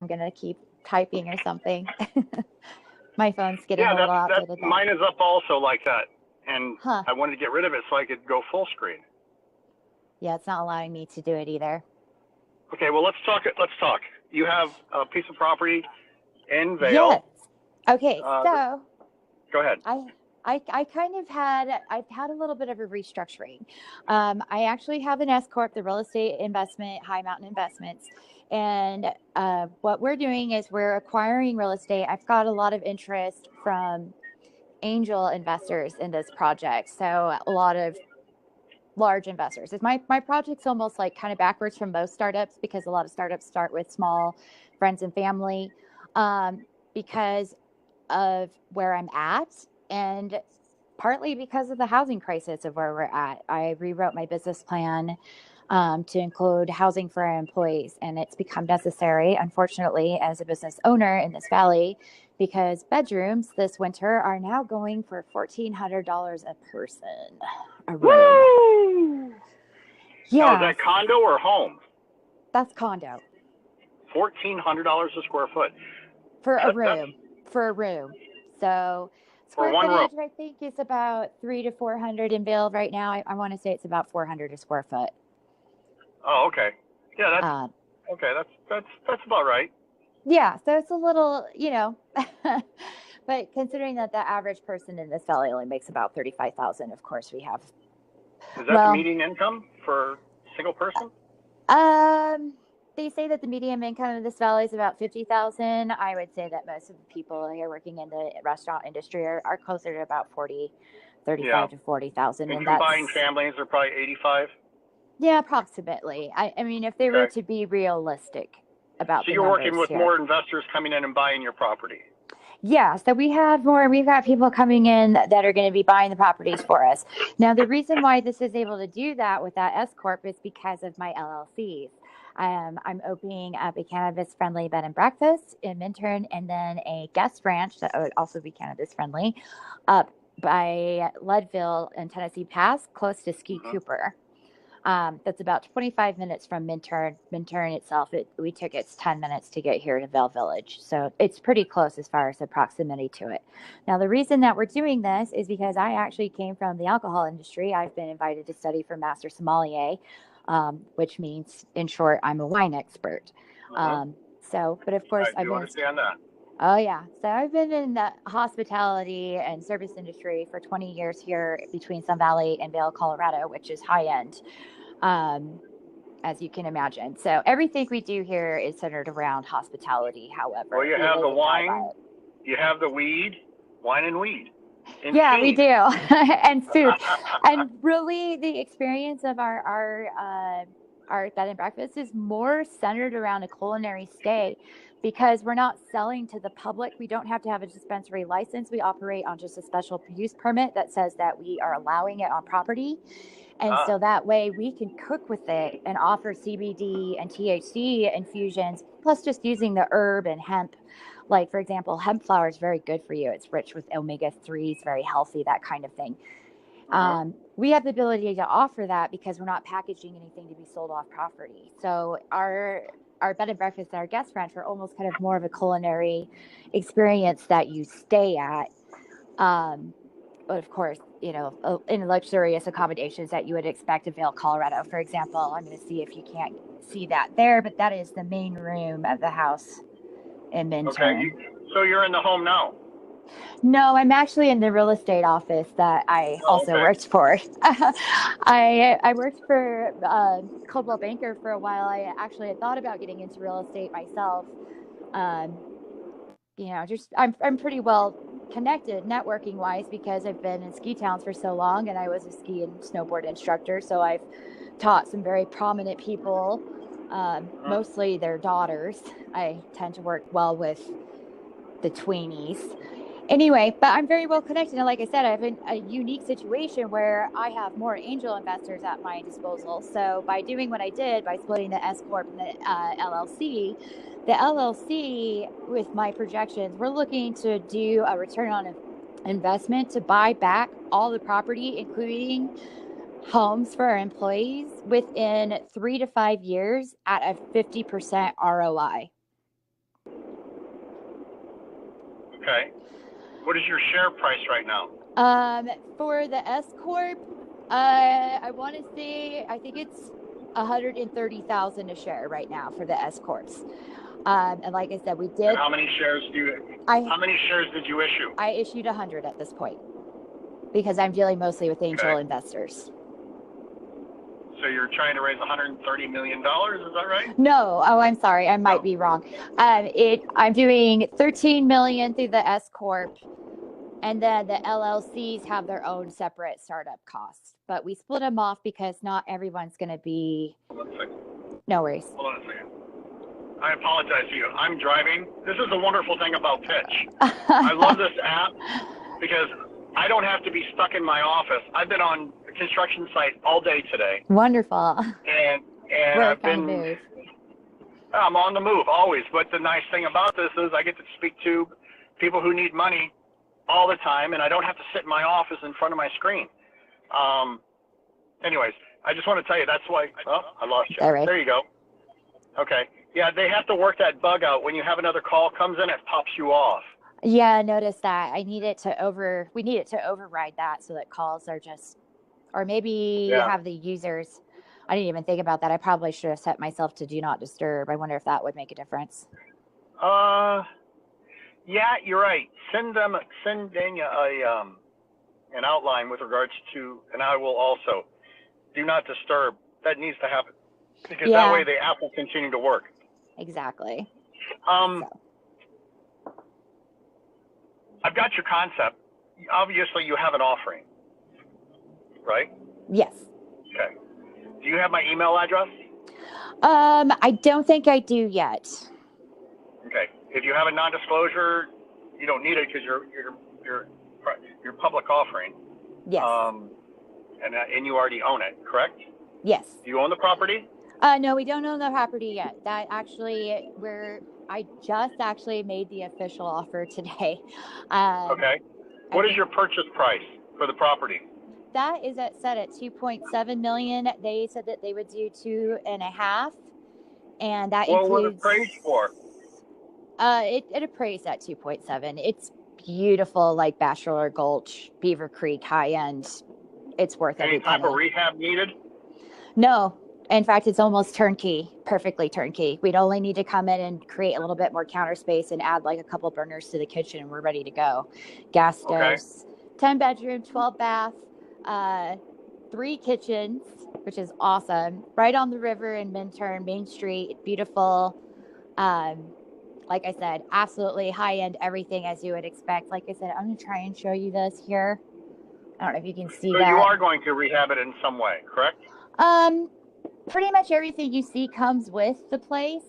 I'm going to keep typing or something. My phone's getting Yeah, a little that outdated now. mine is up also like that, and Huh. I wanted to get rid of it so I could go full screen. Yeah, it's not allowing me to do it either. Okay, well let's talk. You have a piece of property in Yes. Vail. Okay, Uh, so Go ahead. I kind of I've had a little bit of a restructuring. I actually have an S Corp, the real estate investment, High Mountain Investments. And what we're doing is we're acquiring real estate. I've got a lot of interest from angel investors in this project. So a lot of large investors. It's my project's almost like kind of backwards from most startups because a lot of startups start with small friends and family. Because of where I'm at and partly because of the housing crisis of where we're at. I rewrote my business plan to include housing for our employees, and it's become necessary, unfortunately, as a business owner in this valley, because bedrooms this winter are now going for $1,400 a person a room. Woo! Now, is Yeah, that condo or home? that's condo $1,400 a square foot. for a That's room. For a room. So for square one room. footage, I think, is about 300 to 400 in Vail right now. I want to say it's about 400 a square foot. Oh, okay. Yeah, that's okay. That's about right. Yeah, so it's a little, but considering that the average person in this valley only makes about 35,000, of course we have. Is that the Well, median income for a single person? they say that the median income in this valley is about 50,000. I would say that most of the people here working in the restaurant industry are closer to about 40, Yeah. 35 to 40,000, And and combined that's families are probably 85. yeah, approximately. I mean, if they were Okay. to be realistic about So the you're working numbers with here. more investors coming in and buying your property. Yeah, so we've got people coming in that are going to be buying the properties for us. Now, the reason why this is able to do that with that S Corp is because of my LLCs. I'm opening up a cannabis friendly bed and breakfast in Minturn and then a guest ranch that would also be cannabis friendly up by Leadville and Tennessee Pass, close to Ski Cooper. That's about 25 minutes from Minturn. Minturn itself, we took it's 10 minutes to get here to Vail Village. So it's pretty close as far as the proximity to it. Now, the reason that we're doing this is because I actually came from the alcohol industry. I've been invited to study for Master Sommelier, which means, in short, I'm a wine expert. But of course, I do understand that. Oh, yeah. So I've been in the hospitality and service industry for 20 years here between Sun Valley and Vail, Colorado, which is high end, as you can imagine. So everything we do here is centered around hospitality, however. Well, you we have live the and die by wine, it. you have the weed, wine and weed. Yeah, we Insane. do. And food. And really, the experience of our bed and breakfast is more centered around a culinary stay because we're not selling to the public. We don't have to have a dispensary license. We operate on just a special use permit that says that we are allowing it on property. And so that way we can cook with it and offer CBD and THC infusions, plus just using the herb and hemp. Like, for example, hemp flower is very good for you. It's rich with omega-3s, very healthy, that kind of thing. We have the ability to offer that because we're not packaging anything to be sold off property. So our bed and breakfast and our guest ranch are almost kind of more of a culinary experience that you stay at. But of course, in luxurious accommodations that you would expect in Vail, Colorado, for example. I'm going to see if you can't see that there, but that is the main room of the house in Minturn. Okay. So you're in the home now? No, I'm actually in the real estate office that I also worked for. I worked for Coldwell Banker for a while. I actually had thought about getting into real estate myself. I'm pretty well connected networking wise because I've been in ski towns for so long, and I was a ski and snowboard instructor. So I've taught some very prominent people, mostly their daughters. I tend to work well with the tweenies. Anyway, but I'm very well connected. And like I said, I have a unique situation where I have more angel investors at my disposal. So by doing what I did, by splitting the S Corp and the LLC with my projections, we're looking to do a return on investment to buy back all the property, including homes for our employees, within 3 to 5 years at a 50% ROI. Okay. What is your share price right now? For the S Corp, I want to say, I think it's 130,000 a share right now for the S Corps. And like I said, we did. And how many shares how many shares did you issue? I issued 100 at this point because I'm dealing mostly with angel investors. So you're trying to raise $130 million, is that right? No. Oh, I'm sorry. I might be wrong. I'm doing 13 million through the S Corp, and then the LLCs have their own separate startup costs. But we split them off because not everyone's going to be. Hold on a second. No worries. Hold on a second. I apologize to you. I'm driving. This is a wonderful thing about Pitch. I love this app because I don't have to be stuck in my office. I've been on a construction site all day today. Wonderful. And Work I've been, on the move. I'm on the move always. But the nice thing about this is I get to speak to people who need money all the time, and I don't have to sit in my office in front of my screen. Anyways, I just want to tell you that's why. Oh, I lost you. All right. There you go. Okay. Yeah, they have to work that bug out. When you have another call comes in, it pops you off. Yeah, I noticed that. We need it to override that so that calls are just, or maybe have the users. I didn't even think about that. I probably should have set myself to do not disturb. I wonder if that would make a difference. Yeah, you're right. Send Dana an outline with regards to, and I will also do not disturb. That needs to happen because that way the app will continue to work. Exactly. I've got your concept. Obviously, you have an offering, right? Yes. Okay. Do you have my email address? I don't think I do yet. Okay. If you have a non-disclosure, you don't need it because you're public offering. Yes. And you already own it, correct? Yes. Do you own the property? No, we don't own the property yet. That actually, I just actually made the official offer today. Okay. What is your purchase price for the property? That is set at 2.7 million. They said that they would do 2.5, and that includes. What was it appraised for? It appraised at 2.7. It's beautiful, like Bachelor Gulch, Beaver Creek, high end. It's worth every penny. Any type of rehab needed? No. In fact, it's almost turnkey, perfectly turnkey. We'd only need to come in and create a little bit more counter space and add like a couple burners to the kitchen, and we're ready to go. Gas stoves, 10 bedroom, 12 bath, 3 kitchens, which is awesome. Right on the river in Minturn, Main Street, beautiful. Like I said, absolutely high end, everything as you would expect. Like I said, I'm going to try and show you this here. I don't know if you can see that. So you are going to rehab it in some way, correct? Pretty much everything you see comes with the place.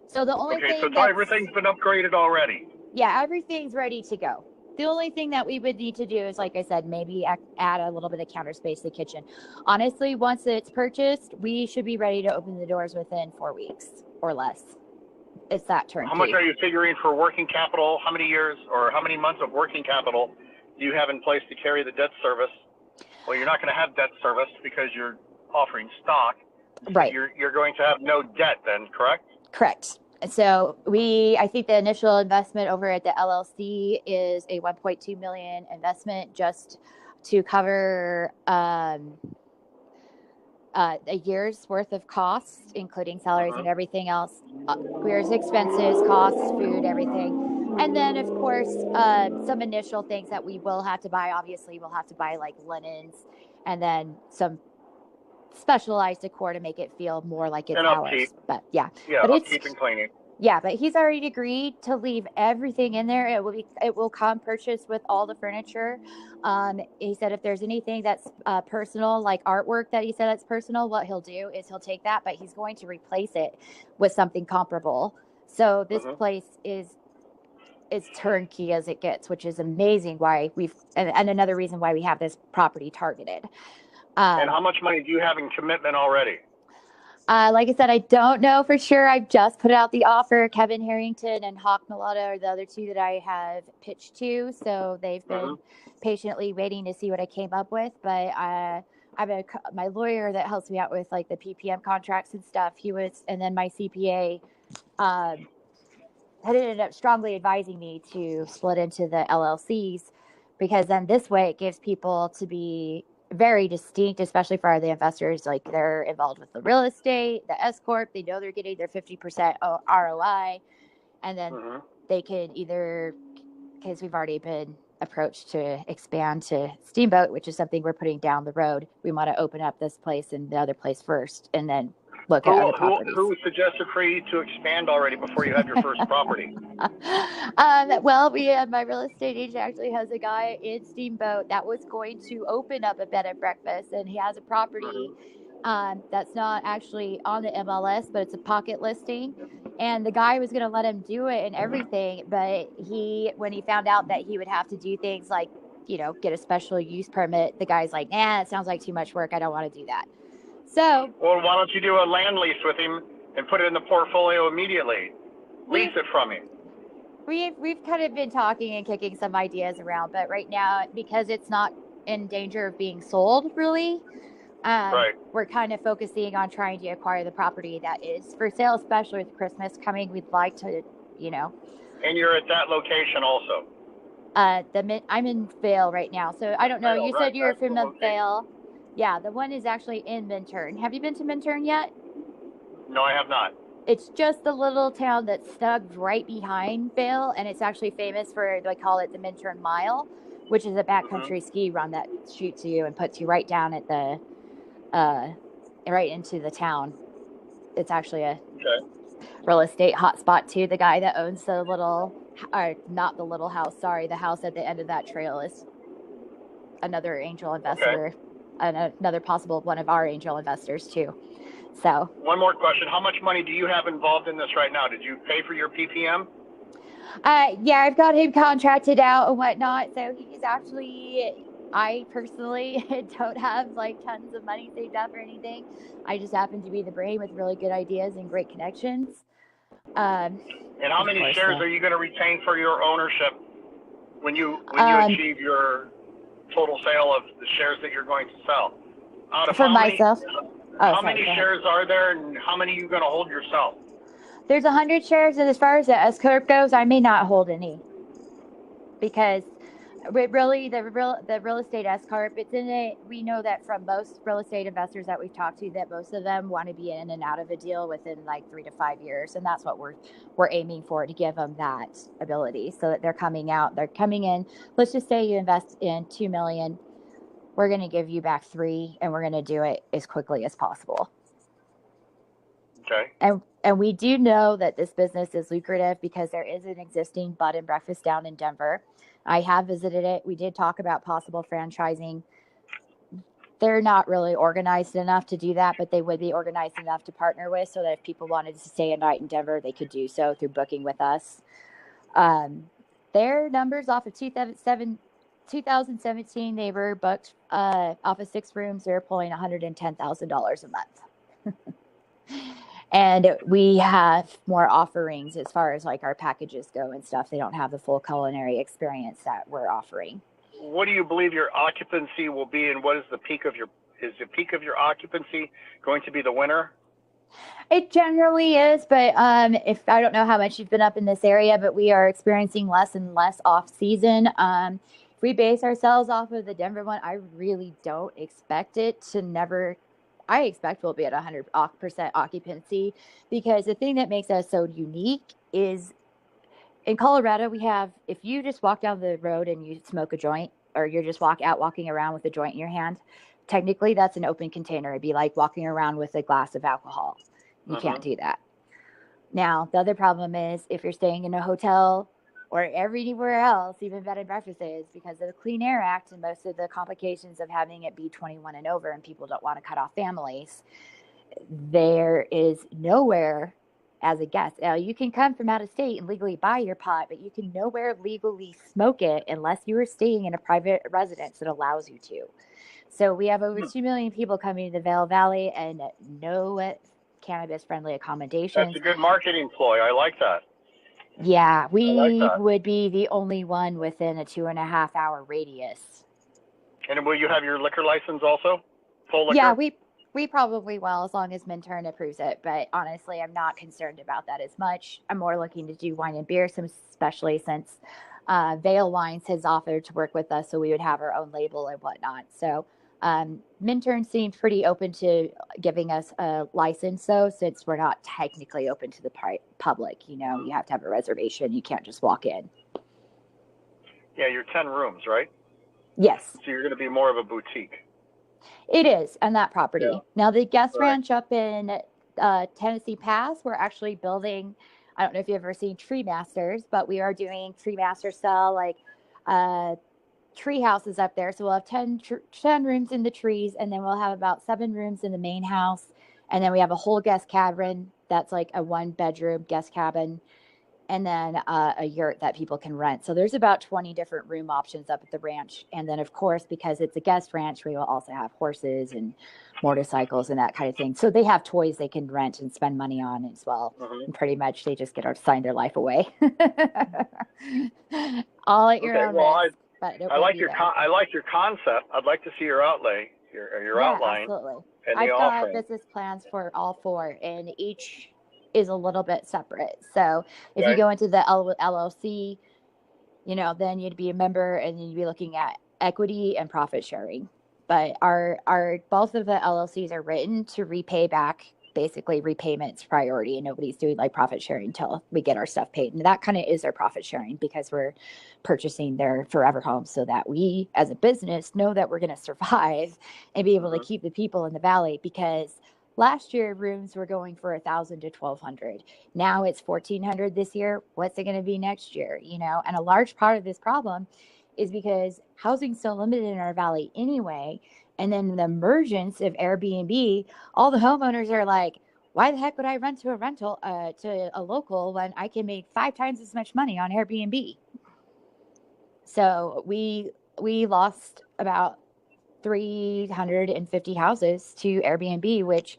So the only thing so everything's been upgraded already. Yeah, everything's ready to go. The only thing that we would need to do is, like I said, maybe add a little bit of counter space to the kitchen. Honestly, once it's purchased, we should be ready to open the doors within 4 weeks or less. It's that turnkey. How much are you figuring for working capital? How many years or how many months of working capital do you have in place to carry the debt service? Well, you're not going to have debt service because you're offering stock. Right. You're going to have no debt then, correct? Correct. So I think the initial investment over at the LLC is a 1.2 million investment just to cover a year's worth of costs, including salaries and everything else, careers expenses, costs, food, everything. And then, of course, some initial things that we will have to buy. Obviously, we'll have to buy like linens and then some specialized decor to make it feel more like it's ours. But but upkeep and cleaning. Yeah, but he's already agreed to leave everything in there. It will come purchased with all the furniture. He said if there's anything that's personal, like artwork that he said that's personal, what he'll do is he'll take that, but he's going to replace it with something comparable. So this place is turnkey as it gets, which is amazing. Why and another reason why we have this property targeted. And how much money do you have in commitment already? Like I said, I don't know for sure. I've just put out the offer. Kevin Harrington and Hawk Mulata are the other two that I have pitched to. So they've been patiently waiting to see what I came up with. But I have my lawyer that helps me out with like the PPM contracts and stuff. And then my CPA had ended up strongly advising me to split into the LLCs, because then this way it gives people to be very distinct, especially for the investors. Like, they're involved with the real estate, the S Corp, they know they're getting their 50% ROI, and then they can either, because we've already been approached to expand to Steamboat, which is something we're putting down the road. We want to open up this place and the other place first, and then look at other properties. Who suggested for you to expand already before you have your first property? Well, my real estate agent actually has a guy in Steamboat that was going to open up a bed and breakfast, and he has a property that's not actually on the MLS, but it's a pocket listing. And the guy was going to let him do it and everything, but when he found out that he would have to do things like, get a special use permit, the guy's like, nah, it sounds like too much work. I don't want to do that. So, well, why don't you do a land lease with him and put it in the portfolio immediately? Lease it from him. We've kind of been talking and kicking some ideas around, but right now, because it's not in danger of being sold, really, we're kind of focusing on trying to acquire the property that is for sale, especially with Christmas coming. We'd like to, And you're at that location also? I'm in Vail right now, so I don't know. Vail, you said you're from Vail. Yeah, the one is actually in Minturn. Have you been to Minturn yet? No, I have not. It's just a little town that's stuck right behind Vail, and it's actually famous for, they call it the Minturn Mile, which is a backcountry ski run that shoots you and puts you right down at the, right into the town. It's actually a real estate hotspot too. The guy that owns the not the little house, sorry, the house at the end of that trail is another angel investor, and another possible one of our angel investors too. So, one more question. How much money do you have involved in this right now? Did you pay for your PPM? Yeah, I've got him contracted out and whatnot. So he's actually, I personally don't have like tons of money saved up or anything. I just happen to be the brain with really good ideas and great connections. And how many shares are you going to retain for your ownership when you achieve your total sale of the shares that you're going to sell? For myself. How many shares are there, and how many are you going to hold yourself? There's 100 shares, and as far as the S Corp goes, I may not hold any, because really the real estate S Corp, it's in it. We know that from most real estate investors that we've talked to, that most of them want to be in and out of a deal within like 3 to 5 years, and that's what we're aiming for, to give them that ability, so that they're coming in. Let's just say you invest in $2 million. We're going to give you back 3, and we're going to do it as quickly as possible. Okay. And we do know that this business is lucrative, because there is an existing bed and breakfast down in Denver. I have visited it. We did talk about possible franchising. They're not really organized enough to do that, but they would be organized enough to partner with, so that if people wanted to stay a night in Denver, they could do so through booking with us. Their numbers off of 2017, they were booked off of 6 rooms. They're pulling $110,000 a month. And we have more offerings as far as like our packages go and stuff. They don't have the full culinary experience that we're offering. What do you believe your occupancy will be, and what is the peak of your occupancy going to be the winter? It generally is, but if I don't know how much you've been up in this area, but we are experiencing less and less off season. If we base ourselves off of the Denver one, I really don't expect it to never. I expect we'll be at 100% occupancy, because the thing that makes us so unique is in Colorado, we have, if you just walk down the road and you smoke a joint, or you're just walking around with a joint in your hand, technically that's an open container. It'd be like walking around with a glass of alcohol. You can't do that. Now, the other problem is if you're staying in a hotel or everywhere else, even bed and breakfast is, because of the Clean Air Act and most of the complications of having it be 21 and over, and people don't want to cut off families, there is nowhere as a guest. Now, you can come from out of state and legally buy your pot, but you can nowhere legally smoke it unless you are staying in a private residence that allows you to. So we have over 2 million people coming to the Videl Valley and no cannabis friendly accommodations. That's a good marketing ploy. I like that. Yeah, we would be the only one within a 2.5 hour radius. And will you have your liquor license also? Full liquor? Yeah, We probably will, as long as Minturn approves it. But honestly, I'm not concerned about that as much. I'm more looking to do wine and beer, especially since Vail Wines has offered to work with us, so we would have our own label and whatnot. So Minturn seemed pretty open to giving us a license, though, since we're not technically open to the public. You have to have a reservation. You can't just walk in. Yeah, you're 10 rooms, right? Yes. So you're going to be more of a boutique. It is on that property. Yeah. Now, the guest ranch up in Tennessee Pass, we're actually building. I don't know if you've ever seen Tree Masters, but we are doing Tree Master style, like tree houses up there. So we'll have 10 rooms in the trees, and then we'll have about 7 rooms in the main house. And then we have a whole guest cabin that's like a 1-bedroom guest cabin. And then a yurt that people can rent. So there's about 20 different room options up at the ranch. And then, of course, because it's a guest ranch, we will also have horses and motorcycles and that kind of thing. So they have toys they can rent and spend money on as well. Mm-hmm. And pretty much they just get to sign their life away. All at your own risk. I like your concept. I'd like to see your outlay, your outline. Absolutely. I've got business plans for all 4, and each is a little bit separate. So if you go into the LLC, then you'd be a member, and you'd be looking at equity and profit sharing. But our both of the LLCs are written to repay back, basically repayments priority, and nobody's doing like profit sharing until we get our stuff paid. And that kind of is our profit sharing, because we're purchasing their forever home so that we as a business know that we're going to survive and be able to keep the people in the valley. Because last year, rooms were going for $1,000 to $1,200. Now it's $1,400 this year. What's it going to be next year? And a large part of this problem is because housing's so limited in our valley anyway. And then the emergence of Airbnb, all the homeowners are like, why the heck would I rent to a local when I can make 5 times as much money on Airbnb? So we lost about 350 houses to Airbnb, which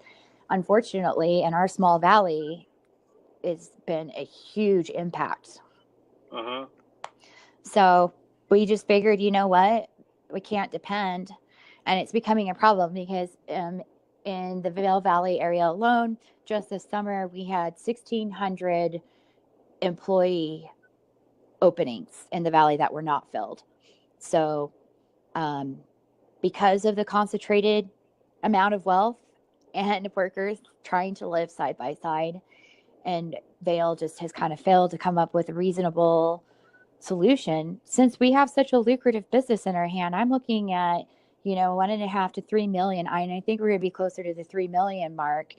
unfortunately in our small valley has been a huge impact. Uh-huh. So we just figured, what? We can't depend. And it's becoming a problem because in the Videl Valley area alone, just this summer, we had 1,600 employee openings in the valley that were not filled. So because of the concentrated amount of wealth and workers trying to live side by side, and Vail just has kind of failed to come up with a reasonable solution. Since we have such a lucrative business in our hand, I'm looking at, $1.5 to $3 million. I think we're going to be closer to the $3 million mark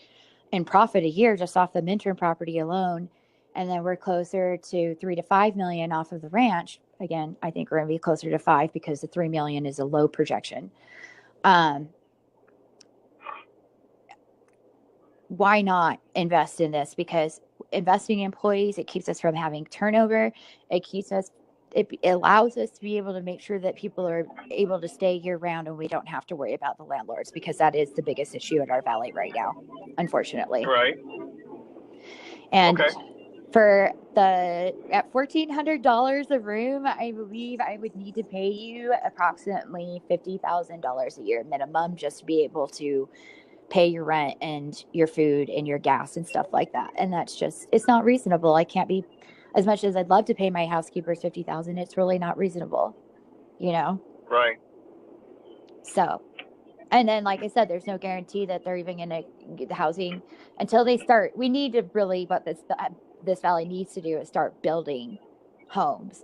in profit a year just off the Minturn property alone. And then we're closer to $3 to $5 million off of the ranch. Again, I think we're going to be closer to 5 because the 3 million is a low projection. Why not invest in this? Because investing in employees, it keeps us from having turnover. It allows us to be able to make sure that people are able to stay year round, and we don't have to worry about the landlords, because that is the biggest issue in our valley right now, unfortunately. Right. And for at $1,400 a room, I believe I would need to pay you approximately $50,000 a year minimum just to be able to pay your rent and your food and your gas and stuff like that. And that's just, it's not reasonable. I can't be, as much as I'd love to pay my housekeepers $50,000, it's really not reasonable, Right. So, and then, like I said, there's no guarantee that they're even going to get the housing until they start. We need to really, what this valley needs to do is start building homes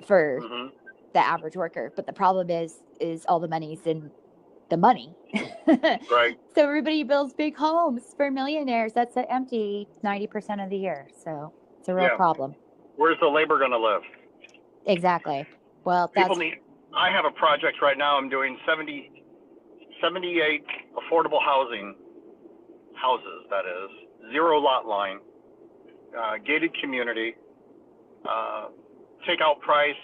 for the average worker. But the problem is all the money's in the money. Right. So everybody builds big homes for millionaires. That's empty 90% of the year. So it's a real problem. Where's the labor going to live? Exactly. Well, I have a project right now. I'm doing 78 affordable houses, that is, 0 lot line, gated community, takeout price,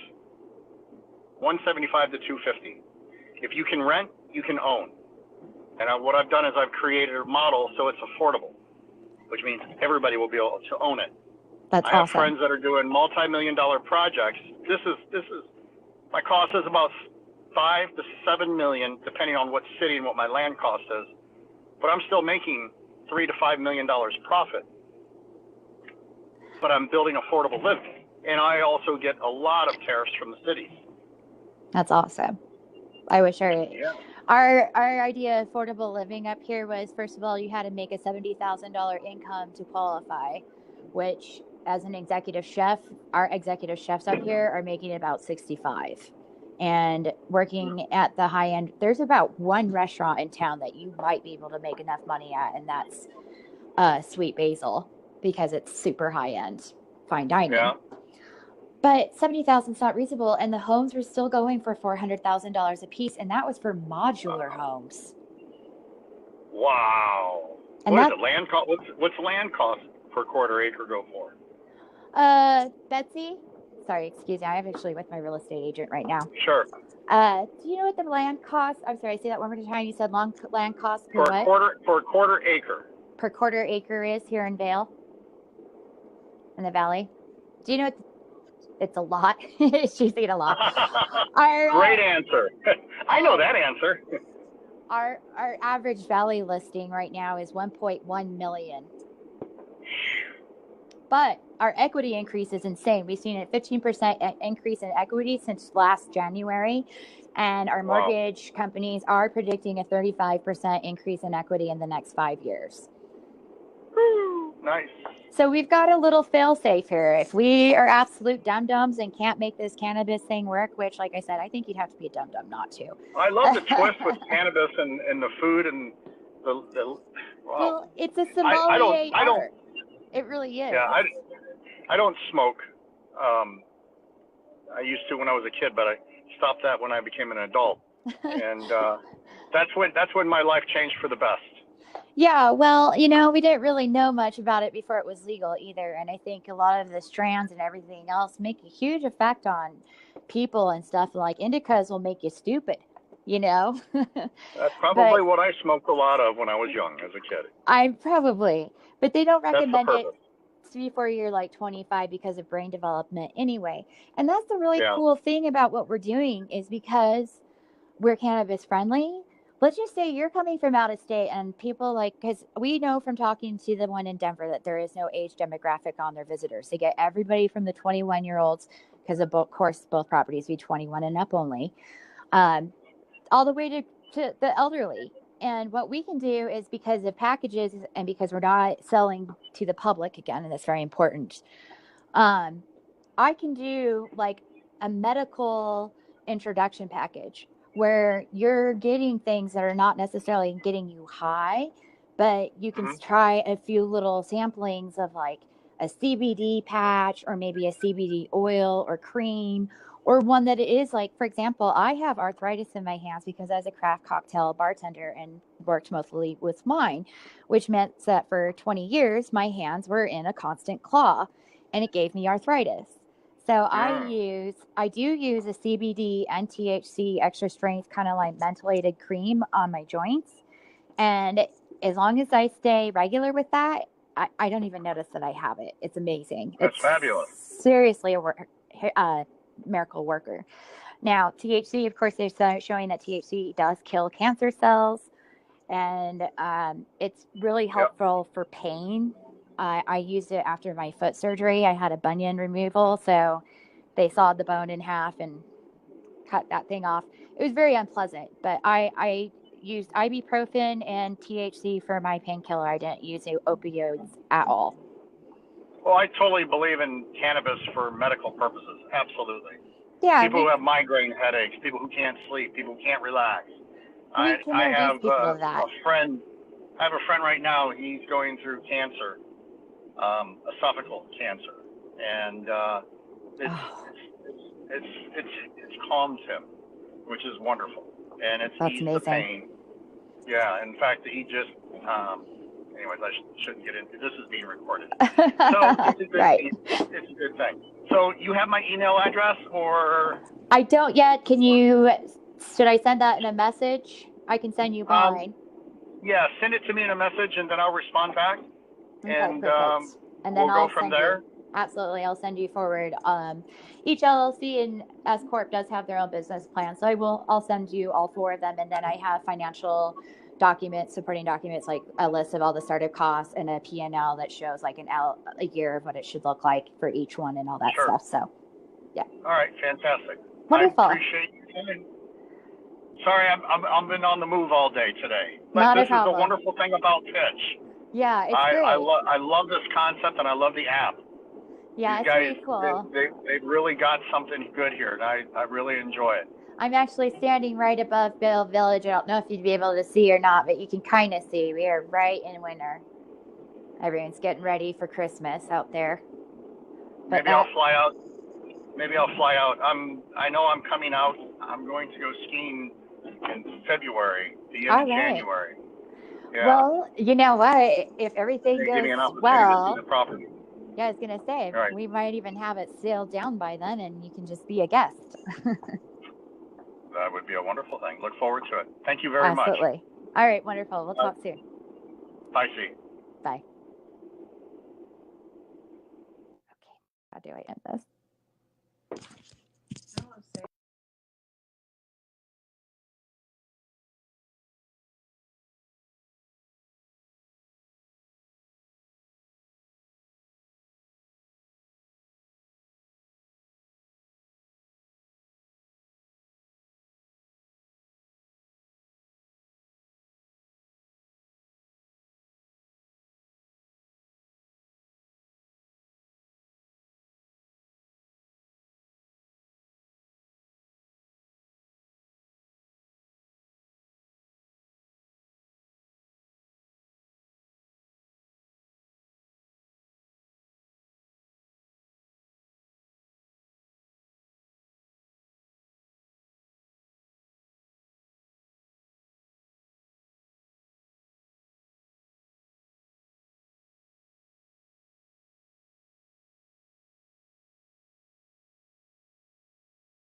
$175 to $250. If you can rent, you can own. And what I've done is I've created a model so it's affordable, which means everybody will be able to own it. That's I have friends that are doing multi-million-dollar projects. This is my cost is about $5 to $7 million, depending on what city and what my land cost is. but I'm still making $3 to $5 million profit. But I'm building affordable living, and I also get a lot of tariffs from the cities. That's awesome. I wish Yeah. our idea of affordable living up here was, first of all, you had to make a $70,000 income to qualify, which as an executive chef, our executive chefs up here are making about 65. And working at the high end, there's about one restaurant in town that you might be able to make enough money at, and that's Sweet Basil, because it's super high end fine dining. Yeah. But 70,000 is not reasonable, and the homes were still going for $400,000 a piece, and that was for modular homes. Wow. And what is it? Land cost? What's land cost per quarter acre go for? Betsy, sorry, excuse me. I'm actually with my real estate agent right now. Sure. Do you know what the land cost? I'm sorry, say that one more time. You said land cost per what? For a quarter acre. Per quarter acre is here in Vail, in the valley. Do you know what? It's a lot. She's saying a lot. Great answer. I know that answer. Our average valley listing right now is 1.1 million. But our equity increase is insane. We've seen a 15% increase in equity since last January. And our mortgage companies are predicting a 35% increase in equity in the next 5 years. Nice. So we've got a little fail-safe here. If we are absolute dum-dums and can't make this cannabis thing work, which, like I said, I think you'd have to be a dum-dum not to. I love the twist with cannabis and the food and the well, it's a sommelier art. It really is. Yeah, I don't smoke. I used to when I was a kid, but I stopped that when I became an adult. And that's when my life changed for the best. Yeah, well, we didn't really know much about it before it was legal either. And I think a lot of the strands and everything else make a huge effect on people and stuff. Like indicas will make you stupid, That's probably what I smoked a lot of when I was young as a kid. But they don't recommend it before you're like 25 because of brain development anyway. And that's the really cool thing about what we're doing is because we're cannabis friendly. Let's just say you're coming from out of state and people because we know from talking to the one in Denver that there is no age demographic on their visitors. They get everybody from the 21-year-olds, because of course both properties be 21 and up only, all the way to the elderly. And what we can do is, because of packages and because we're not selling to the public again, and that's very important, I can do like a medical introduction package where you're getting things that are not necessarily getting you high, but you can try a few little samplings of like a CBD patch or maybe a CBD oil or cream, or one that is like, for example, I have arthritis in my hands because I was a craft cocktail bartender and worked mostly with wine, which meant that for 20 years, my hands were in a constant claw and it gave me arthritis. So I do use a CBD and THC extra strength kind of like mentholated cream on my joints. And as long as I stay regular with that, I don't even notice that I have it. It's amazing. That's fabulous. Seriously a miracle worker. Now, THC, of course, they're showing that THC does kill cancer cells. And it's really helpful for pain. I used it after my foot surgery. I had a bunion removal, so they sawed the bone in half and cut that thing off. It was very unpleasant, but I used ibuprofen and THC for my painkiller. I didn't use opioids at all. Well, I totally believe in cannabis for medical purposes. Absolutely. Yeah. People who have migraine headaches, people who can't sleep, people who can't relax. I have a friend right now. He's going through cancer. Esophageal cancer, and it's calmed him, which is wonderful, and it's eased the pain. Yeah, in fact, he just anyways, I shouldn't get into this. Is being recorded, so it's a good it's a good thing. So you have my email address, or I don't yet. Should I send that in a message? I can send you mine. Yeah, send it to me in a message, and then I'll respond back. Okay, and then we'll go from there. Absolutely, I'll send you forward. Each LLC and S Corp does have their own business plan, so I'll send you all four of them, and then I have financial documents, supporting documents, like a list of all the startup costs and a P&L that shows like a year of what it should look like for each one and all that Sure. stuff. So, yeah. All right, fantastic. Wonderful. I appreciate you. Sorry, I've been on the move all day today. But Not a this is the problem. wonderful thing about Pitch. Yeah, it's great. I love this concept, and I love the app. Yeah, These it's guys, really cool. they've really got something good here, and I really enjoy it. I'm actually standing right above Videl Village. I don't know if you'd be able to see or not, but you can kind of see. We are right in winter. Everyone's getting ready for Christmas out there. Maybe I'll fly out. I know I'm coming out. I'm going to go skiing in February, the end of January. Yeah. Well, you know what? If everything goes well, to see the property. Yeah, I was going to say, right. We might even have it sealed down by then, and you can just be a guest. That would be a wonderful thing. Look forward to it. Thank you very much. Absolutely. All right, wonderful. We'll talk soon. Bye, C. Bye. Okay, how do I end this?